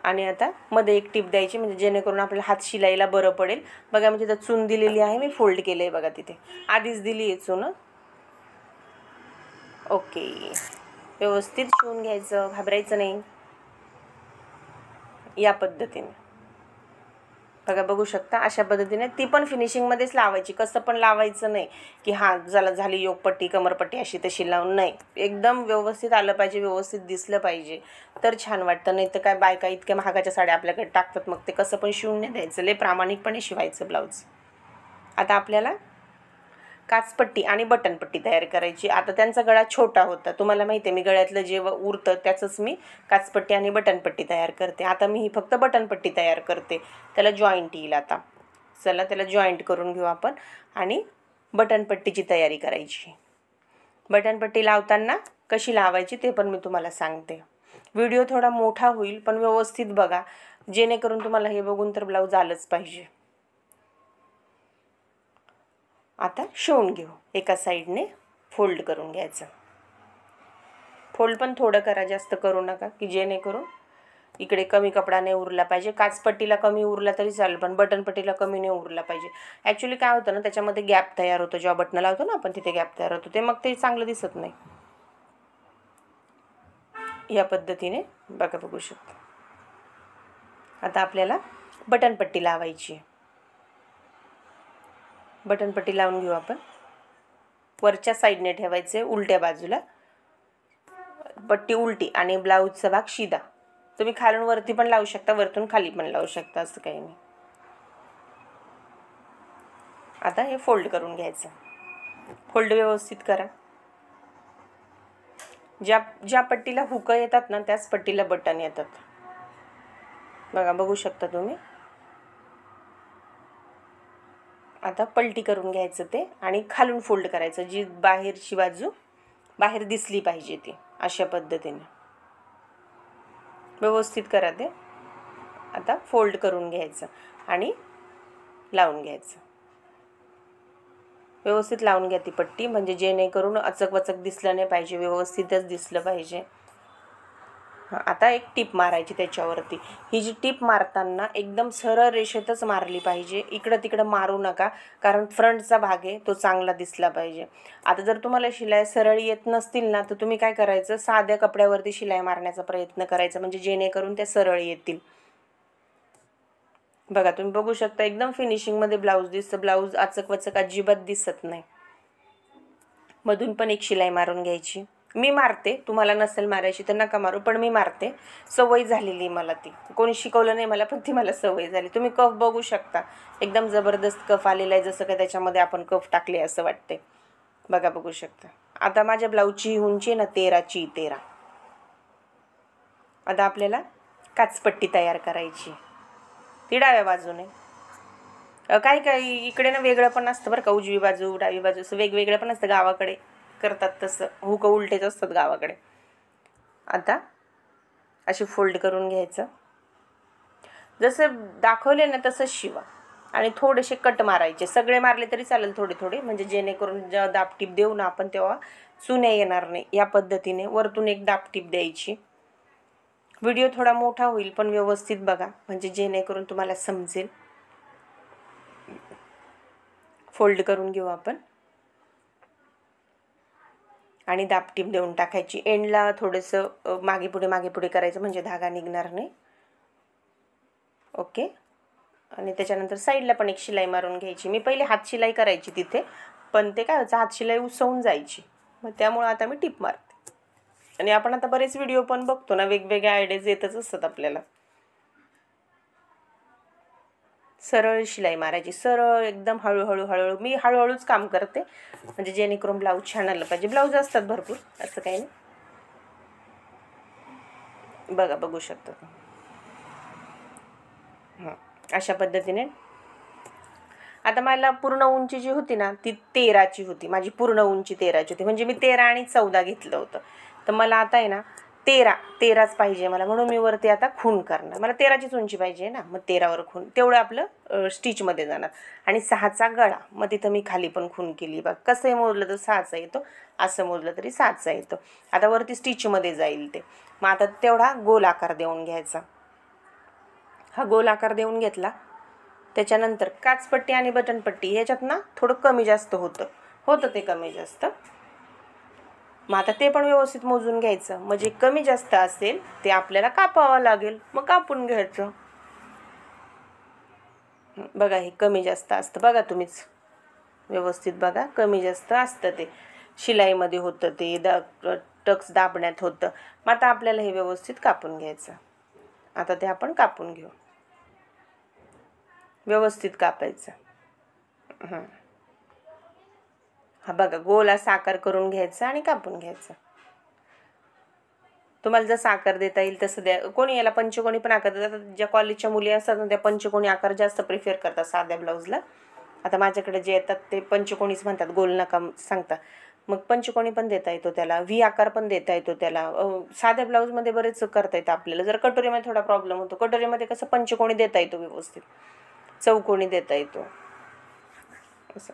आणि आता मध्ये एक टीप द्यायची म्हणजे जेणेकरून आपल्याला हात शिलाईला बरं पडेल. बघा मी तिथं चून दिलेली आहे, मी फोल्ड केलं आहे बघा. तिथे आधीच दिली आहे चून. ओके. व्यवस्थित शिवून घ्यायचं, घाबरायचं नाही. या पद्धतीने बघा, बघू शकता अशा पद्धतीने ती पण फिनिशिंगमध्येच लावायची. कसं पण लावायचं नाही की हां झाली योगपट्टी कमरपट्टी अशी तशी लावून नाही. एकदम व्यवस्थित आलं पाहिजे, व्यवस्थित दिसलं पाहिजे तर छान वाटतं. नाही तर काय बायका इतक्या महागाच्या साड्या आपल्याकडे टाकतात, मग ते कसं पण शिवून नाही द्यायचं. लय प्रामाणिकपणे शिवायचं ब्लाऊज. आता आपल्याला काचपट्टी आणि बटनपट्टी तयार करायची. आता त्यांचा गळा छोटा होता, तुम्हाला माहिती आहे. मी गळ्यातलं जे उरतं त्याचंच मी काचपट्टी आणि बटनपट्टी तयार करते. आता मी ही फक्त बटनपट्टी तयार करते. त्याला जॉईंट येईल. आता चला त्याला जॉईंट करून घेऊ आपण आणि बटनपट्टीची तयारी करायची. बटनपट्टी लावताना कशी लावायची ते पण मी तुम्हाला सांगते. व्हिडिओ थोडा मोठा होईल पण व्यवस्थित बघा, जेणेकरून तुम्हाला हे बघून तर ब्लाऊज आलंच पाहिजे. आता शिवून घेऊ. एका साईडने फोल्ड करून घ्यायचं. फोल्ड पण थोडं करा, जास्त करू नका, की जेणेकरून इकडे कमी कपडा नाही उरला पाहिजे. काचपट्टीला कमी उरला तरी चालेल पण बटनपट्टीला कमी नाही उरला पाहिजे. ॲक्च्युली काय होतं ना त्याच्यामध्ये गॅप तयार होतो. जेव्हा बटणं लावतो ना आपण तिथे गॅप तयार होतो, ते मग ते चांगलं दिसत नाही. या पद्धतीने बघा, बघू शकता. आता आपल्याला बटनपट्टी लावायची आहे. बटनपट्टी लावून घेऊ आपण. वरच्या साईडने ठेवायचे, उलट्या बाजूला पट्टी उलटी आणि ब्लाऊजचा भाग शिदा. तुम्ही खालून वरती पण लावू शकता, वरतून खाली पण लावू शकता, असं काही नाही. आता हे फोल्ड करून घ्यायचं. फोल्ड व्यवस्थित करा. ज्या पट्टीला हुकं येतात ना त्याच पट्टीला बटन येतात. बघा, बघू शकता तुम्ही. आता पलटी करून घ्यायचं ते आणि खालून फोल्ड करायचं. जी बाहेरची बाजू बाहेर दिसली पाहिजे ती, अशा पद्धतीने व्यवस्थित करा ते. आता फोल्ड करून घ्यायचं आणि लावून घ्यायचं. व्यवस्थित लावून घ्या ती पट्टी, म्हणजे जेणेकरून अचक वचक दिसलं नाही पाहिजे, व्यवस्थितच दिसलं पाहिजे. आता एक टिप मारायची त्याच्यावरती. ही जी टिप मारताना एकदम सरळ रेषेतच मारली पाहिजे, इकडं तिकडं मारू नका, कारण फ्रंटचा भाग आहे तो चांगला दिसला पाहिजे. आता जर तुम्हाला शिलाई सरळ येत नसतील ना तर तुम्ही काय करायचं, साध्या कपड्यावरती शिलाई मारण्याचा प्रयत्न करायचा, म्हणजे जेणेकरून त्या सरळ येतील. बघा तुम्ही बघू शकता एकदम फिनिशिंगमध्ये ब्लाऊज दिसतं. ब्लाऊज आचक वचक अजिबात दिसत नाही. मधून पण एक शिलाई मारून घ्यायची. मी मारते, तुम्हाला नसेल मारायची तर नका मारू, पण मी मारते. सवय झालेली मला ती, कोणी शिकवलं नाही मला, पण ती मला सवय झाली. तुम्ही कफ बघू शकता, एकदम जबरदस्त कफ आलेला आहे, जसं काय त्याच्यामध्ये आपण कफ टाकले असं वाटते. बघा बघू शकता. आता माझ्या ब्लाऊजची उंची ना 13 आता आपल्याला काचपट्टी तयार करायची, ती डाव्या बाजूने. काही काही इकडे ना वेगळं पण असतं बरं का, उजवी बाजू डावी बाजू असं वेगवेगळं पण असतं. गावाकडे करतात तसं, हुक उलटेच असतात गावाकडे. आता अशी फोल्ड करून घ्यायचं, जसं दाखवले ना तसंच शिवा. आणि थोडेसे कट मारायचे, सगळे मारले तरी चालेल थोडे थोडे, म्हणजे जेणेकरून जेव्हा दाबटीप देऊ ना आपण तेव्हा चुन्या येणार नाही. या पद्धतीने वरतून एक दाबटीप द्यायची. व्हिडिओ थोडा मोठा होईल पण व्यवस्थित बघा, म्हणजे जेणेकरून तुम्हाला समजेल. फोल्ड करून घेऊ आपण आणि दाबटीप देऊन टाकायची. एंडला थोडंसं मागे पुढे करायचं, म्हणजे धागा निघणार नाही. ओके. आणि त्याच्यानंतर साईडला पण एक शिलाई मारून घ्यायची. मी पहिले हात शिलाई करायची तिथे, पण ते काय व्हायचं, हात शिलाई उसवून जायची. मग त्यामुळं आता मी टिप मारते. आणि आपण आता बरेच व्हिडिओ पण बघतो ना, वेगवेगळ्या आयडियाज येतच असतात आपल्याला. सरळ शिलाई मारायची, सरळ एकदम हळूहळू. मी हळूहळूच काम करते, म्हणजे जेणेकरून ब्लाऊज छान आलं पाहिजे. ब्लाऊज असतात भरपूर, असं काही नाही. बघा बघू शकता. अशा पद्धतीने. आता मला पूर्ण उंची जी होती ना ती 13ची होती. माझी पूर्ण उंची 13ची होती, म्हणजे मी 13 आणि 14 घेतलं होतं. तर मला आता आहे ना 13च पाहिजे मला, म्हणून मी वरती आता खून करणार. मला 13चीच उंची पाहिजे ना, मग 13वर खून, तेवढं आपलं स्टिचमध्ये जाणार. आणि 6चा गळा, मग तिथं मी खाली पण खून केली. बघ कसंही मोजलं तर 6चा येतो, असं मोजलं तरी 7चा येतो. आता वरती स्टिचमध्ये जाईल ते. मग आता तेवढा गोल आकार देऊन घ्यायचा. हा गोल आकार देऊन घेतला. त्याच्यानंतर काचपट्टी आणि बटनपट्टी ह्याच्यात ना थोडं कमी जास्त होतं ते कमी जास्त. मग आता ते पण व्यवस्थित मोजून घ्यायचं, म्हणजे कमी जास्त असेल ते आपल्याला कापावं लागेल, मग कापून घ्यायचं. बघा हे कमी जास्त असतं, बघा तुम्हीच व्यवस्थित बघा, कमी जास्त असतं ते. शिलाईमध्ये होतं ते, टक्स दाबण्यात होतं. मग आता आपल्याला हे व्यवस्थित कापून घ्यायचं. आता ते आपण कापून घेऊ, व्यवस्थित कापायचं. हा बघा गोल असा आकार करून घ्यायचा आणि कापून घ्यायचा. तुम्हाला जसं आकार देता येईल तसं द्या. कोणी याला पंचकोनी पण आकार देतात. ज्या कॉलेजच्या मुली असतात ना त्या पंचकोनी आकार जास्त प्रिफर करतात साध्या ब्लाऊजला. आता माझ्याकडे जे येतात ते पंचकोनीच म्हणतात, गोल नका सांगता. मग पंचकोनी पण देता येतो त्याला, व्ही आकार पण देता येतो त्याला. साध्या ब्लाऊजमध्ये बरेच करता येतं आपल्याला. जर कटोरीमध्ये थोडा प्रॉब्लेम होतो, कटोरीमध्ये कसं पंचकोनी देता येतो व्यवस्थित, चौकोनी देता येतो असं.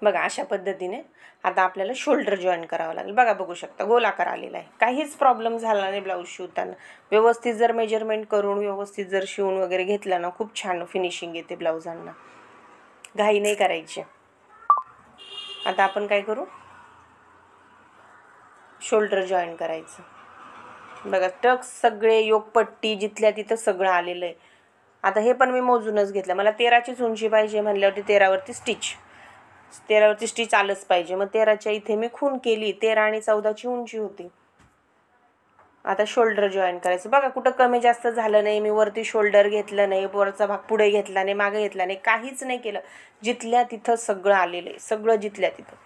बघा अशा पद्धतीने आता आपल्याला शोल्डर जॉईन करावं लागेल. बघा बघू शकता गोल आकार आलेला आहे, काहीच प्रॉब्लेम झाला नाही ब्लाऊज शिवताना. व्यवस्थित जर मेजरमेंट करून व्यवस्थित जर शिवून वगैरे घेतलं ना, खूप छान फिनिशिंग येते ब्लाऊजांना. घाई नाही करायची. आता आपण काय करू, शोल्डर जॉईन करायचं. बघा टक्स सगळे, योगपट्टी जिथल्या तिथं सगळं आलेलं आहे. आता हे पण मी मोजूनच घेतलं, मला 13चीच उंची पाहिजे म्हणल्यावरती 13वरती स्टिच आलंच पाहिजे. मग 13च्या इथे मी खून केली, 13 आणि 14ची उंची होती. आता शोल्डर जॉईन करायचं. बघा कुठं कमी जास्त झालं नाही, मी वरती शोल्डर घेतलं नाही, वरचा भाग पुढे घेतला नाही, मागे घेतला नाही, काहीच नाही केलं. जिथल्या तिथं सगळं आलेलं आहे, सगळं जिथल्या तिथं,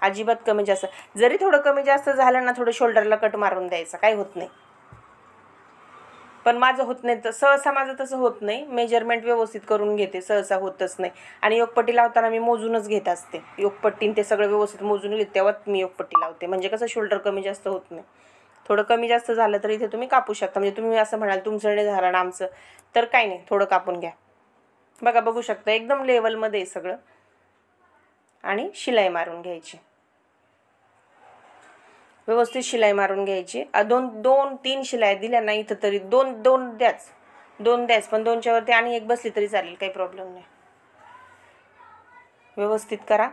अजिबात कमी जास्त. जरी थोडं कमी जास्त झालं ना, थोडं शोल्डरला कट मारून द्यायचं, काही होत नाही. पण माझं होत नाही, तर सहसा माझं तसं होत नाही. मेजरमेंट व्यवस्थित करून घेते, सहसा होतच नाही. आणि योगपट्टी लावताना मी मोजूनच घेत असते. योगपट्टीने ते सगळं व्यवस्थित मोजून घेते, तेव्हाच मी योगपट्टी लावते, म्हणजे कसं शोल्डर कमी जास्त होत नाही. थोडं कमी जास्त झालं तर इथे तुम्ही कापू शकता. म्हणजे तुम्ही असं म्हणाल तुमचं नाही झालं ना आमचं, तर काही नाही, थोडं कापून घ्या. बघा बघू शकता एकदम लेवलमध्ये आहे सगळं. आणि शिलाई मारून घ्यायची, व्यवस्थित शिलाई मारून घ्यायची. 2-3 शिलाई दिल्या ना इथं तरी दोन द्याच, पण 2च्या वरती आणि एक बसली तरी चालेल, काही प्रॉब्लेम नाही. व्यवस्थित करा.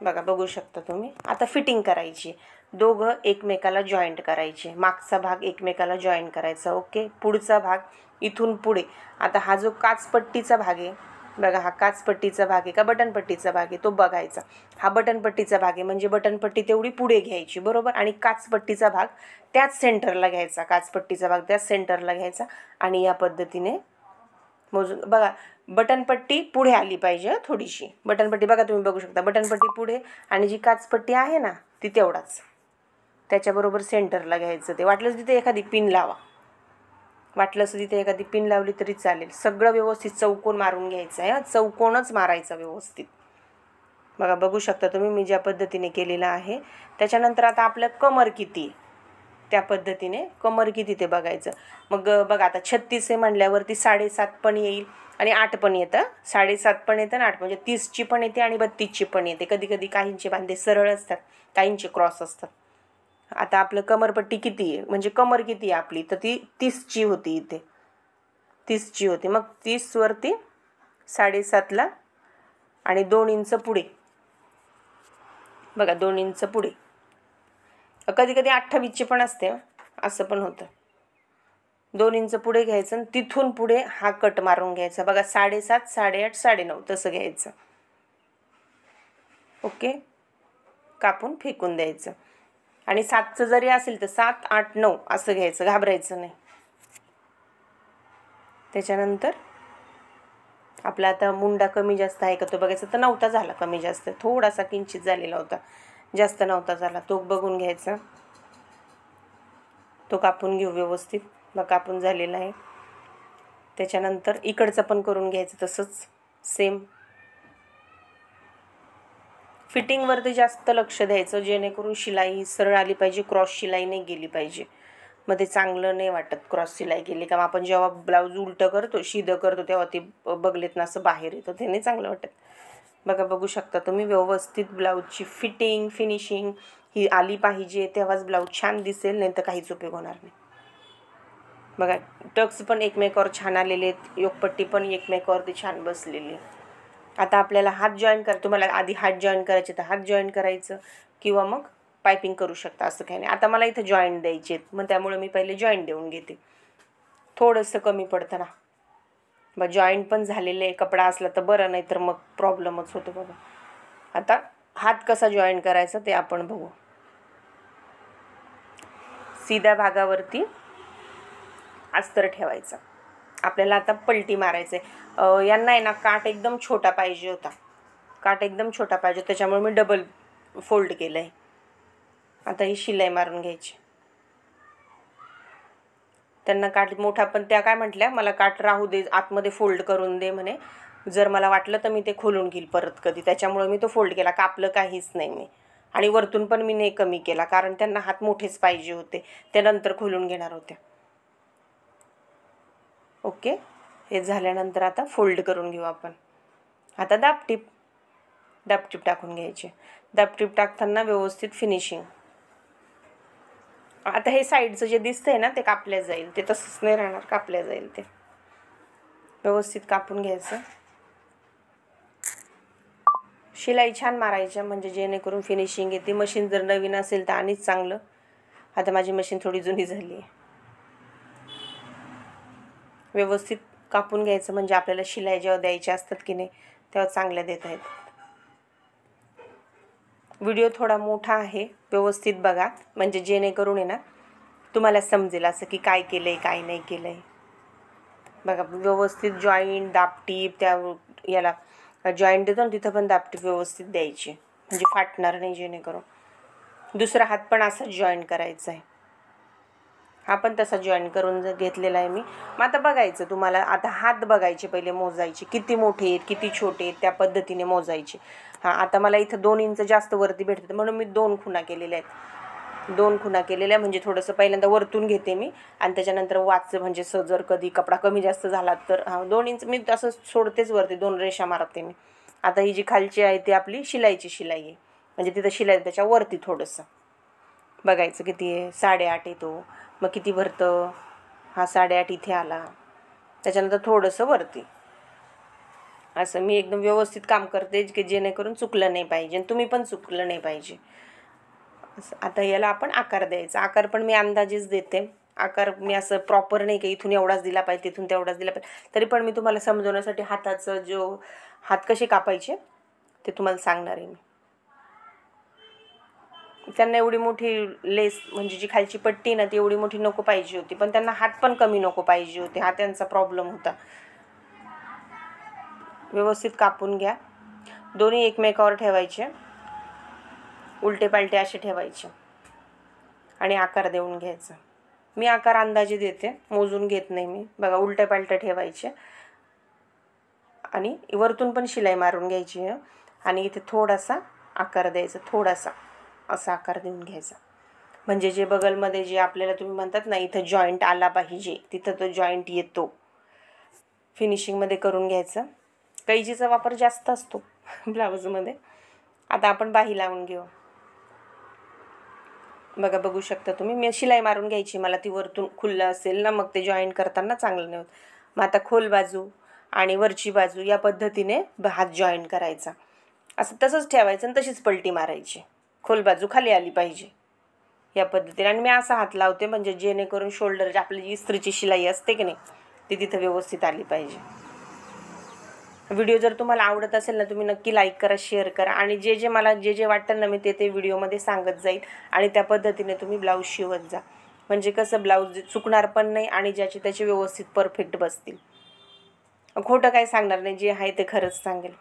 बघा, बघू शकता तुम्ही. आता फिटिंग करायची, दोघं एकमेकाला जॉईंट करायचे, मागचा भाग एकमेकाला जॉईंट करायचा. ओके, पुढचा भाग इथून पुढे. आता हा जो काचपट्टीचा भाग आहे बघा, हा काचपट्टीचा भाग आहे का बटनपट्टीचा भाग आहे तो बघायचा. हा बटनपट्टीचा भाग आहे म्हणजे बटनपट्टी तेवढी पुढे घ्यायची, बरोबर. आणि काचपट्टीचा भाग त्याच सेंटरला घ्यायचा, काचपट्टीचा भाग त्याच सेंटरला घ्यायचा आणि या पद्धतीने मोजून बघा. बटनपट्टी पुढे आली पाहिजे थोडीशी. बटनपट्टी बघा, तुम्ही बघू शकता, बटनपट्टी पुढे आणि जी काचपट्टी आहे ना ती तेवढाच त्याच्याबरोबर सेंटरला घ्यायचं. ते वाटलंच तिथे एखादी पिन लावा, वाटलं असं तिथे एखादी पिन लावली तरी चालेल. सगळं व्यवस्थित चौकोन मारून घ्यायचं आहे, चौकोनच मारायचा व्यवस्थित. बघा, बघू शकता तुम्ही मी ज्या पद्धतीने केलेलं आहे. त्याच्यानंतर आता आपलं कमर किती त्या पद्धतीने कमर किती ते बघायचं. मग बघा, आता 36 आहे म्हणल्यावरती 7.5 पण येईल आणि 8 पण येतं. 7.5 पण येतं आणि 8 म्हणजे 30ची पण येते आणि 32ची पण येते. कधी कधी काहींचे बांधे सरळ असतात, काहींचे क्रॉस असतात. आता आपलं कमरपट्टी किती आहे म्हणजे कमर किती आहे आपली, तर ती 30ची होती, इथे 30ची होती. मग 30 वरती 7.5ला आणि 2 इंच पुढे. बघा, 2 इंच पुढे. कधी कधी 28ची पण असते, असं पण होतं. 2 इंच पुढे घ्यायचं आणि तिथून पुढे हा कट मारून घ्यायचा. बघा, 7.5, 8.5, 9.5 तसं घ्यायचं. ओके, कापून फेकून द्यायचं. आणि 7चं जरी असेल तर 7, 8, 9 असं घ्यायचं, घाबरायचं नाही. त्याच्यानंतर आपला आता मुंडा कमी जास्त आहे का तो बघायचा. तर नव्हता झाला, कमी जास्त थोडासा किंचित झालेला होता, जास्त नव्हता झाला. तो बघून घ्यायचा, तो कापून घेऊ व्यवस्थित. मग कापून झालेला आहे. त्याच्यानंतर इकडचं पण करून घ्यायचं तसंच सेम. फिटिंगवरती जास्त लक्ष द्यायचं जेणेकरून शिलाई सरळ आली पाहिजे, क्रॉस शिलाई नाही गेली पाहिजे. मग ते चांगलं नाही वाटत क्रॉस शिलाई गेली का. आपण जेव्हा ब्लाऊज उलटं करतो, शिदं करतो, तेव्हा ते बघलेत ना असं बाहेर येतं, ते नाही चांगलं वाटत. बघा, बघू शकता तुम्ही व्यवस्थित ब्लाऊजची फिटिंग फिनिशिंग ही आली पाहिजे, तेव्हाच ब्लाऊज छान दिसेल, नाही तर काहीच उपयोग होणार नाही. बघा, टक्स पण एकमेकावर छान आलेले आहेत, योगपट्टी पण एकमेकावरती छान बसलेली. आता आपल्याला हात जॉईन तुम्हाला आधी हात जॉईन करायचे तर हात जॉईन करायचं किंवा मग पायपिंग करू शकता, असं काही नाही. आता मला इथं जॉईंट द्यायचे आहेत, मग त्यामुळे मी पहिले जॉईंट देऊन घेते. थोडंसं कमी पडतं ना, मग जॉईंट पण झालेले कपडा असला तर बरं, नाही तर मग प्रॉब्लेमच होतो. बघा, आता हात कसा जॉईन करायचा ते आपण बघू. सीध्या भागावरती अस्तर ठेवायचं. आपल्याला आता पलटी मारायचं आहे. यांना आहे ना काठ एकदम छोटा पाहिजे होता, काठ एकदम छोटा पाहिजे, त्याच्यामुळे मी डबल फोल्ड केलं आहे. आता ही शिलाई मारून घ्यायची. त्यांना काठ मोठा, पण त्या काय म्हटल्या, मला काठ राहू दे, आतमध्ये फोल्ड करून दे म्हणे. जर मला वाटलं तर मी ते खोलून घेईल परत कधी, त्याच्यामुळे मी तो फोल्ड केला. कापलं काहीच नाही मी. आणि वरतून पण मी नाही कमी केला, कारण त्यांना हात मोठेच पाहिजे होते, ते नंतर खोलून घेणार होत्या. ओके, हे झाल्यानंतर आता फोल्ड करून घेऊ आपण. आता दाबटीप टाकून घ्यायचे. दाबटीप टाकताना व्यवस्थित फिनिशिंग. आता हे साईडचं जे दिसतंय ना ते कापल्या जाईल, ते तसंच नाही राहणार, कापल्या जाईल. ते व्यवस्थित कापून घ्यायचं. शिलाई छान मारायच्या म्हणजे जेणेकरून फिनिशिंग येते. मशीन जर नवीन असेल तर आणिच चांगलं. आता माझी मशीन थोडी जुनी झाली आहे. व्यवस्थित कापून घ्यायचं म्हणजे आपल्याला शिलाई जेव्हा द्यायच्या असतात की नाही तेव्हा चांगल्या देता येतात. व्हिडिओ थोडा मोठा आहे, व्यवस्थित बघा म्हणजे जेणेकरून आहे ना तुम्हाला समजेल असं की काय केलं आहे काय नाही केलं आहे. बघा, व्यवस्थित जॉईंट दाबटीप, त्या याला जॉईंट देतो ना तिथं पण दाबटीप व्यवस्थित द्यायची म्हणजे फाटणार नाही, जेणेकरून. दुसरा हात पण असाच जॉईन करायचा आहे. हा पण तसा जॉईन करून घेतलेला आहे मी. मग आता बघायचं तुम्हाला, आता हात बघायचे पहिले, मोजायचे किती मोठे आहेत किती छोटे आहेत त्या पद्धतीने मोजायचे. आता मला इथं 2 इंच जास्त वरती भेटतं म्हणून मी 2 खुणा केलेल्या आहेत. 2 खुणा केलेल्या म्हणजे थोडंसं पहिल्यांदा वरतून घेते मी आणि त्याच्यानंतर वाच म्हणजे जर कधी कपडा कमी जास्त झाला तर 2 इंच मी असं सोडतेच वरती, 2 रेषा मारते मी. आता ही जी खालची आहे ती आपली शिलाईची शिलाई आहे, म्हणजे तिथं शिलाई त्याच्या वरती थोडंसं बघायचं किती आहे. 8.5 येतो, मग किती भरतं, 8.5 इथे आला. त्याच्यानंतर थोडंसं वरती असं मी एकदम व्यवस्थित काम करते की जेणेकरून चुकलं नाही पाहिजे आणि तुम्ही पण चुकलं नाही पाहिजे असं. आता याला आपण आकार द्यायचा. आकार पण मी अंदाजेच देते. आकार मी असं प्रॉपर नाही की इथून एवढाच दिला पाहिजे तिथून तेवढाच दिला पाहिजे. तरी पण मी तुम्हाला समजवण्यासाठी हाताचं हात कसे कापायचे ते तुम्हाला सांगणार आहे मी. त्यांना एवढी मोठी लेस म्हणजे जी खालची पट्टी ना ती एवढी मोठी नको पाहिजे होती, पण त्यांना हात पण कमी नको पाहिजे होते. हा त्यांचा प्रॉब्लेम होता. व्यवस्थित कापून घ्या. दोन्ही एकमेकावर ठेवायचे, उलटे पालटे असे ठेवायचे आणि आकार देऊन घ्यायचा. मी आकार अंदाजे देते, मोजून घेत नाही मी. बघा उलटे पालटे ठेवायचे आणि वरतून पण शिलाई मारून घ्यायची आणि इथे थोडासा आकार द्यायचा, थोडासा असा आकार देऊन घ्यायचा. म्हणजे जे बगलमध्ये जे आपल्याला तुम्ही म्हणतात ना इथं जॉईंट आला पाहिजे तिथं तो जॉईंट येतो. फिनिशिंगमध्ये करून घ्यायचं. कैचीचा वापर जास्त असतो ब्लाऊजमध्ये. आता आपण बाही लावून घेऊ. बघा बघू शकता तुम्ही, मी शिलाई मारून घ्यायची. मला ती वरतून खुल्लं असेल ना मग ते जॉईंट करताना चांगलं नाही होत. मग आता खोल बाजू आणि वरची बाजू या पद्धतीने हात जॉईंट करायचा. असं तसंच ठेवायचं आणि तशीच पलटी मारायची. खोल बाजू खाली आली पाहिजे या पद्धतीने. आणि मी असा हात लावते म्हणजे जेणेकरून शोल्डर आपली इस्त्रीची शिलाई असते की नाही ती तिथं व्यवस्थित आली पाहिजे. व्हिडिओ जर तुम्हाला आवडत असेल ना तुम्ही नक्की लाईक करा, शेअर करा आणि जे मला जे वाटतं ना मी ते व्हिडिओमध्ये सांगत जाईल आणि त्या पद्धतीने तुम्ही ब्लाऊज शिवत जा. म्हणजे कसं ब्लाऊज चुकणार पण नाही आणि ज्याचे त्याचे व्यवस्थित परफेक्ट बसतील. खोटं काय सांगणार नाही, जे आहे ते खरंच सांगेल.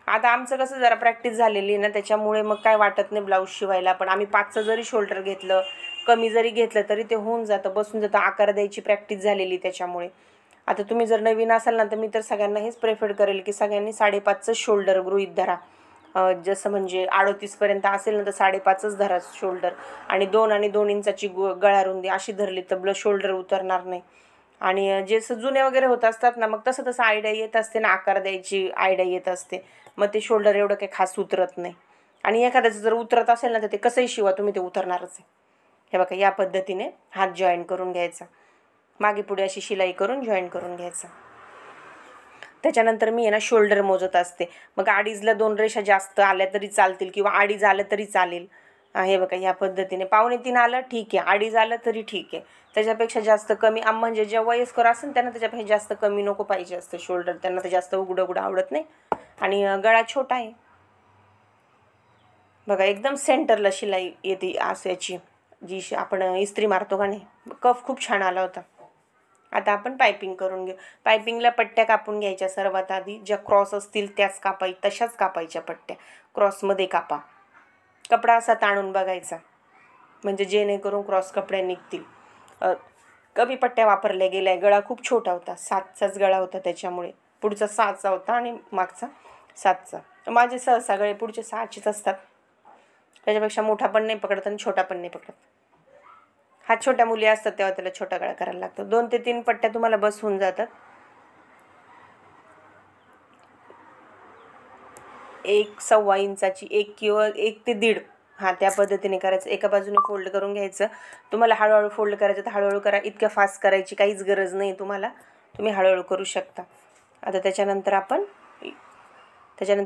आता आमचं कसं जरा प्रॅक्टिस झालेली ना त्याच्यामुळे मग काय वाटत नाही ब्लाऊज शिवायला. पण आम्ही 5चं जरी शोल्डर घेतलं, कमी जरी घेतलं तरी ते होऊन जातं, बसून जातं. आकार द्यायची प्रॅक्टिस झालेली त्याच्यामुळे. आता तुम्ही जर नवीन असाल ना तर मी तर सगळ्यांना हेच प्रेफर करेल की सगळ्यांनी 5.5चं शोल्डर गृहीत धरा. जसं म्हणजे 38पर्यंत असेल ना तर 5.5च धरा शोल्डर आणि 2 आणि 2 इंचाची गळा रुंदी अशी धरली तर शोल्डर उतरणार नाही. आणि जे जुने वगैरे होत असतात ना मग तसं आयडिया येत असते ना, आकार द्यायची आयडिया येत असते. मग ते शोल्डर एवढं काही खास उतरत नाही. आणि एखाद्याचं जर उतरत असेल ना तर ते कसंही शिवा तुम्ही ते उतरणारच आहे. हे बघा या पद्धतीने हात जॉईन करून घ्यायचा. मागे पुढे अशी शिलाई करून जॉईन करून घ्यायचा. त्याच्यानंतर मी आहे ना शोल्डर मोजत असते. मग 2.5ला 2 रेषा जास्त आल्या तरी चालतील किंवा 2.5 आलं तरी चालेल. हे बघा या पद्धतीने 2.25 आलं ठीक आहे, 2.5 आलं तरी ठीक आहे. त्याच्यापेक्षा जास्त कमी म्हणजे जे वयस्कर असेल त्यांना त्याच्यापेक्षा जास्त कमी नको पाहिजे असतं शोल्डर. त्यांना ते जास्त उघडं आवडत नाही. आणि गळा छोटा आहे. बघा एकदम सेंटरला शिलाई येते याची जी आपण इस्त्री मारतो का नाही. कफ खूप छान आला होता. आता आपण पायपिंग करून घेऊ. पायपिंगला पट्ट्या कापून घ्यायच्या सर्वात आधी. ज्या क्रॉस असतील त्याच तशाच कापायच्या पट्ट्या. क्रॉसमध्ये कापा. कपडा असा ताणून बघायचा म्हणजे जेणेकरून क्रॉस कपडे निघतील. कमी पट्ट्या वापरल्या गेल्या. गळा खूप छोटा होता, 7चाच गळा होता त्याच्यामुळे. पुढचा 6चा होता आणि मागचा 7चा. माझे सहसा गळे पुढचे 6चेच असतात. त्याच्यापेक्षा मोठा पण नाही पकडत आणि छोटा पण नाही पकडत. हा छोट्या मुली असतात तेव्हा त्याला छोटा गळा करायला लागतो. 2 ते 3 पट्ट्या तुम्हाला बस होऊन जातात. 1 सव्वा इंचाची 1 किंवा 1 ते 1.5 त्या पद्धतीने करायचं. एका बाजूने फोल्ड करून घ्यायचं. तुम्हाला हळूहळू फोल्ड करायचं तर हळूहळू करा. इतक्या फास्ट करायची काहीच गरज नाही तुम्हाला. तुम्ही हळूहळू करू शकता. आता त्याच्यानंतर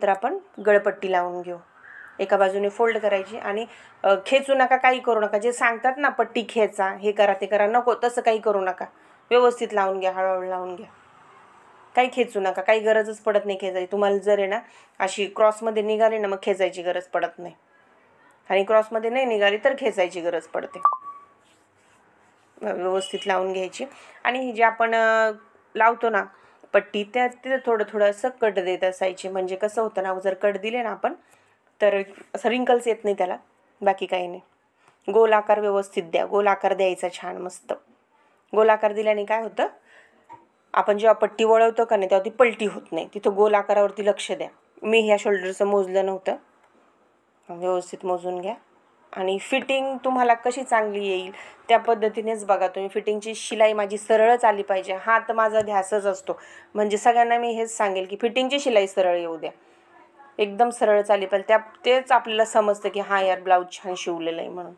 आपण गळपट्टी लावून घेऊ. एका बाजूने फोल्ड करायची आणि खेचू नका, काही करू नका. जे सांगतात ना पट्टी खेचा, हे करा ते करा, नको तसं काही करू नका. व्यवस्थित लावून घ्या, हळूहळू लावून घ्या. काही खेचू नका, काही गरजच पडत नाही खेचायची. तुम्हाला जर आहे ना अशी क्रॉसमध्ये निघाली ना मग खेचायची गरज पडत नाही आणि क्रॉसमध्ये नाही निघाली तर खेचायची गरज पडते. व्यवस्थित लावून घ्यायची. आणि ही जी आपण लावतो ना पट्टी तिथं थोडं असं कट देत असायची. म्हणजे कसं होतं ना जर कट दिले ना आपण तर असं रिंकल्स येत नाही त्याला, बाकी काही नाही. गोल आकार व्यवस्थित द्या. गोल आकार द्यायचा छान मस्त. गोल आकार दिल्याने काय होतं, आपण जेव्हा पट्टी वळवतो का नाही तेव्हा ती पलटी होत नाही. तिथं गोल आकारावरती लक्ष द्या. मी ह्या शोल्डरचं मोजलं नव्हतं, व्यवस्थित मोजून घ्या. आणि फिटिंग तुम्हाला कशी चांगली येईल त्या पद्धतीनेच बघा तुम्ही. फिटिंगची शिलाई माझी सरळच आली पाहिजे हा तर माझा ध्यासच असतो. म्हणजे सगळ्यांना मी हेच सांगेल की फिटिंगची शिलाई सरळ येऊ द्या, एकदम सरळच आली पाहिजे. तेच आपल्याला समजतं की हा यार ब्लाऊज छान शिवलेलं आहे म्हणून.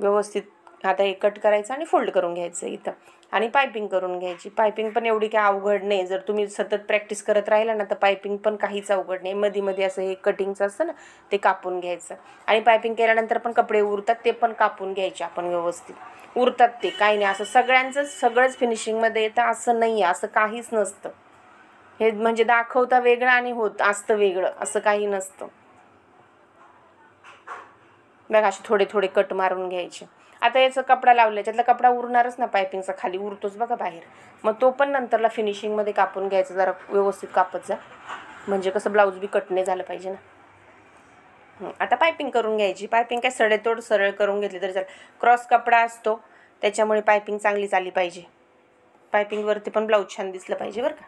व्यवस्थित आता हे कट करायचं आणि फोल्ड करून घ्यायचं इथं. आणि पायपिंग करून घ्यायची. पायपिंग पण एवढी काही अवघड नाही, जर तुम्ही सतत प्रॅक्टिस करत राहिला ना तर पायपिंग पण काहीच अवघड नाही. मध्ये मध्ये असं हे कटिंगचं असतं ना ते कापून घ्यायचं. आणि पायपिंग केल्यानंतर पण कपडे उरतात ते पण कापून घ्यायचे आपण व्यवस्थित. उरतात ते काही नाही, असं सगळंच फिनिशिंगमध्ये येतं असं नाही आहे, असं काहीच नसतं. हे म्हणजे दाखवता वेगळं आणि होत असतं वेगळं, असं काही नसतं. बघा असे थोडे थोडे कट मारून घ्यायचे. आता याचा कपडा लावला, याच्यातला कपडा उरणारच ना, पायपिंगचा खाली उरतोच बघा बाहेर. मग तो पण नंतरला फिनिशिंगमध्ये कापून घ्यायचा. जरा व्यवस्थित कापत जा, म्हणजे कसं ब्लाऊज बी कट नाही झालं पाहिजे ना. आता पायपिंग करून घ्यायची. पायपिंग काय सडेतोड सरळ करून घेतली तरी चालेल. क्रॉस कपडा असतो त्याच्यामुळे पायपिंग चांगलीच आली पाहिजे. पायपिंगवरती पण ब्लाऊज छान दिसलं पाहिजे बरं का.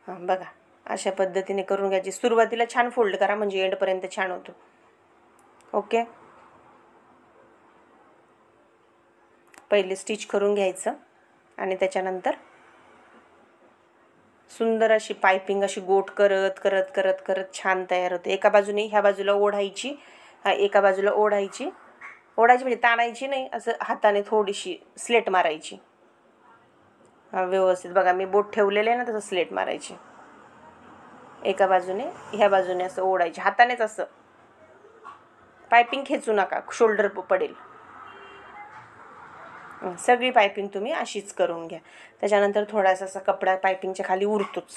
बघा अशा पद्धतीने करून घ्यायची. सुरुवातीला छान फोल्ड करा म्हणजे एंडपर्यंत छान होतो. ओके, पहिले स्टिच करून घ्यायचं आणि त्याच्यानंतर सुंदर अशी पायपिंग अशी गोट करत करत करत करत छान तयार होते. एका बाजूने ह्या बाजूला ओढायची, एका बाजूला ओढायची म्हणजे ताणायची नाही, असं हाताने थोडीशी स्लेट मारायची. व्यवस्थित बघा मी बोट ठेवलेलं आहे ना तसं स्लेट मारायची. एका बाजूने ह्या बाजूने असं ओढायची हातानेच, असं पायपिंग खेचू नका, शोल्डर पडेल. सगळी पायपिंग तुम्ही अशीच करून घ्या. त्याच्यानंतर थोडासा असा कपडा पायपिंगच्या खाली उरतोच.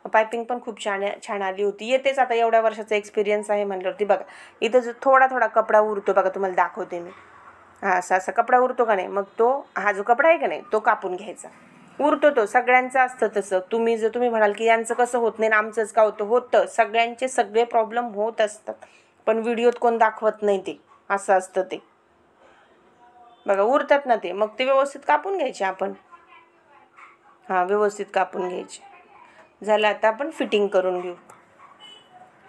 पायपिंग पण खूप छान आली होती. येतेच आता, एवढ्या वर्षाचा एक्सपिरियन्स आहे म्हणल्यावरती. बघा इथं जो थोडा थोडा कपडा उरतो बघा, तुम्हाला दाखवते मी. असा कपडा उरतो का नाही, मग तो हा जो कपडा आहे का नाही तो कापून घ्यायचा. उरतो तो, सगळ्यांचं असतं तसं. तुम्ही म्हणाल की यांचं कसं होत नाही ना आमचंच का होतं. सगळ्यांचे सगळे प्रॉब्लेम होत असतात, पण व्हिडिओत कोण दाखवत नाही ते, असं असतं ते. बघा उरतात ना ते, मग ते व्यवस्थित कापून घ्यायचे आपण. व्यवस्थित कापून घ्यायचे. झालं, आता आपण फिटिंग करून घेऊ.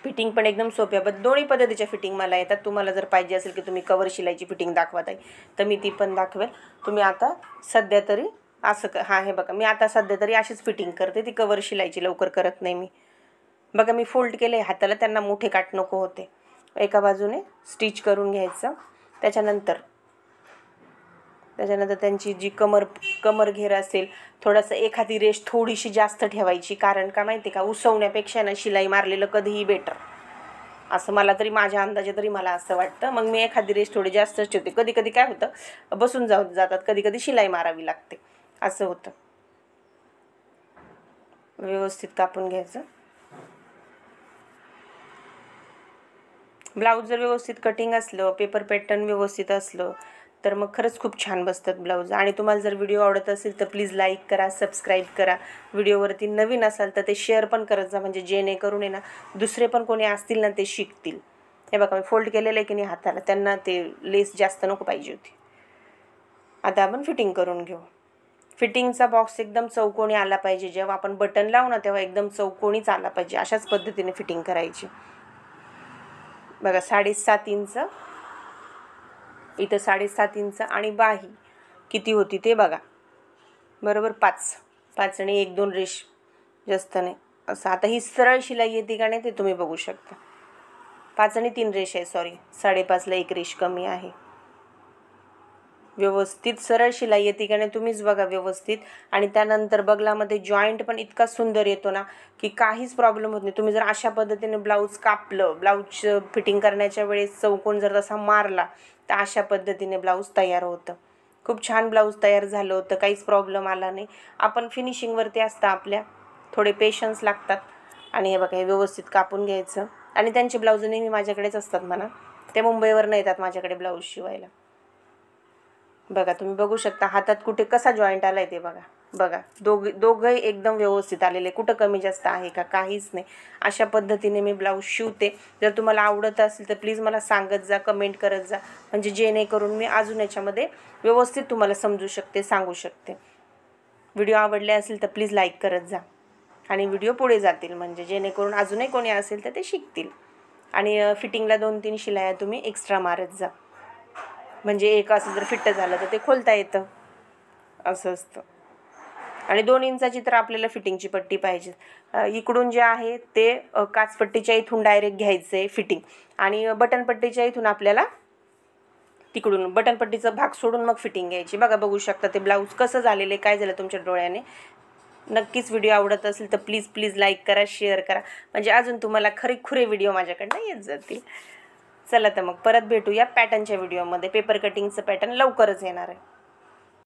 फिटिंग पण एकदम सोप्या दोन्ही पद्धतीच्या फिटिंग मला येतात. तुम्हाला जर पाहिजे असेल की तुम्ही कवर शिलाईची फिटिंग दाखवत आहे तर मी ती पण दाखवेल. तुम्ही आता सध्या तरी असं हे बघा मी आता सध्या तरी अशीच फिटिंग करते, ती कवर शिलाईची लवकर करत नाही मी. बघा मी फोल्ड केले हाताला, त्यांना मोठे काट नको होते. एका बाजूने स्टिच करून घ्यायचं. त्याच्यानंतर त्यांची जी कमर घेर असेल, थोडंसं एखादी रेष थोडीशी जास्त ठेवायची. कारण का माहिती का, उसवण्यापेक्षा ना शिलाई मारलेलं कधीही बेटर, असं मला तरी, माझ्या अंदाजे तरी मला असं वाटतं. मग मी एखादी रेष थोडी जास्तच ठेवते. कधी कधी काय होतं, बसून जातात, कधी कधी शिलाई मारावी लागते, असं होतं. व्यवस्थित कापून घ्यायचं. ब्लाऊज जर व्यवस्थित कटिंग असलं, पेपर पॅटर्न व्यवस्थित असलं तर मग खरंच खूप छान बसतात ब्लाऊज. आणि तुम्हाला जर व्हिडिओ आवडत असेल तर प्लीज लाईक करा, सबस्क्राईब करा. व्हिडिओवरती नवीन असाल तर ते शेअर पण करत जा, म्हणजे जेणेकरून आहे ना दुसरे पण कोणी असतील ना ते शिकतील. हे बघा मी फोल्ड केलेलं आहे की नाही हाताला, त्यांना ते लेस जास्त नको पाहिजे होती. आता आपण फिटिंग करून घेऊ. फिटिंगचा बॉक्स एकदम चौकोनी आला पाहिजे. जेव्हा आपण बटन लावू ना तेव्हा एकदम चौकोनीच आला पाहिजे. अशाच पद्धतीने फिटिंग करायची. बघा 7.5 इंच इथं, 7.5 इंच आणि बाही किती होती ते बघा, बरोबर 5 आणि 1-2 रेष, जास्त नाही असं. आता ही सरळ शिलाई येते का नाही ते तुम्ही बघू शकता. 5 आणि 3 रेष आहे, सॉरी 5.5ला 1 रेष कमी आहे. व्यवस्थित सरळ शिलाई येते का नाही तुम्हीच बघा व्यवस्थित. आणि त्यानंतर बगलामध्ये जॉईंट पण इतका सुंदर येतो ना की काहीच प्रॉब्लेम होत नाही. तुम्ही जर अशा पद्धतीने ब्लाऊज कापलं, ब्लाऊज फिटिंग करण्याच्या वेळेस चौकोन जर तसा मारला तर अशा पद्धतीने ब्लाऊज तयार होतं. खूप छान ब्लाऊज तयार झालं होतं, काहीच प्रॉब्लेम आला नाही. आपण फिनिशिंगवरती असतं आपल्या, थोडे पेशन्स लागतात. आणि हे बघा हे व्यवस्थित कापून घ्यायचं. आणि त्यांचे ब्लाऊज नेहमी माझ्याकडेच असतात म्हणा, ते मुंबईवर नाही येतात माझ्याकडे ब्लाऊज शिवायला. बघा तुम्ही बघू शकता हातात कुठे कसा जॉईंट आलाय ते बघा दोघंही एकदम व्यवस्थित आलेले, कुठं कमी जास्त आहे का, काहीच नाही. अशा पद्धतीने मी ब्लाऊज शिवते. जर तुम्हाला आवडत असेल तर प्लीज मला सांगत जा, कमेंट करत जा, म्हणजे जेणेकरून मी अजून याच्यामध्ये व्यवस्थित तुम्हाला समजू शकते, सांगू शकते. व्हिडिओ आवडले असेल तर प्लीज लाईक करत जा आणि व्हिडिओ पुढे जातील, म्हणजे जेणेकरून अजूनही कोणी असेल तर ते शिकतील. आणि फिटिंगला 2-3 शिलाया तुम्ही एक्स्ट्रा मारत जा, म्हणजे एक असं जर फिट्ट झालं तर ते खोलता येतं, असं असतं. आणि 2 इंचाची तर आपल्याला फिटिंगची पट्टी पाहिजे. इकडून जे आहे ते काचपट्टीच्या इथून डायरेक्ट घ्यायचं आहे फिटिंग, आणि बटन पट्टीच्या इथून आपल्याला तिकडून बटनपट्टीचा भाग सोडून मग फिटिंग घ्यायची. बघा, बघू शकता ते ब्लाऊज कसं झालेलं आहे, काय झालं तुमच्या डोळ्याने. नक्कीच व्हिडिओ आवडत असेल तर प्लीज लाईक करा, शेअर करा, म्हणजे अजून तुम्हाला खरे व्हिडिओ माझ्याकडनं येत जातील. चला तर मग परत भेटूया पॅटर्नच्या व्हिडिओमध्ये. पेपर कटिंगचं पॅटर्न लवकरच येणार आहे.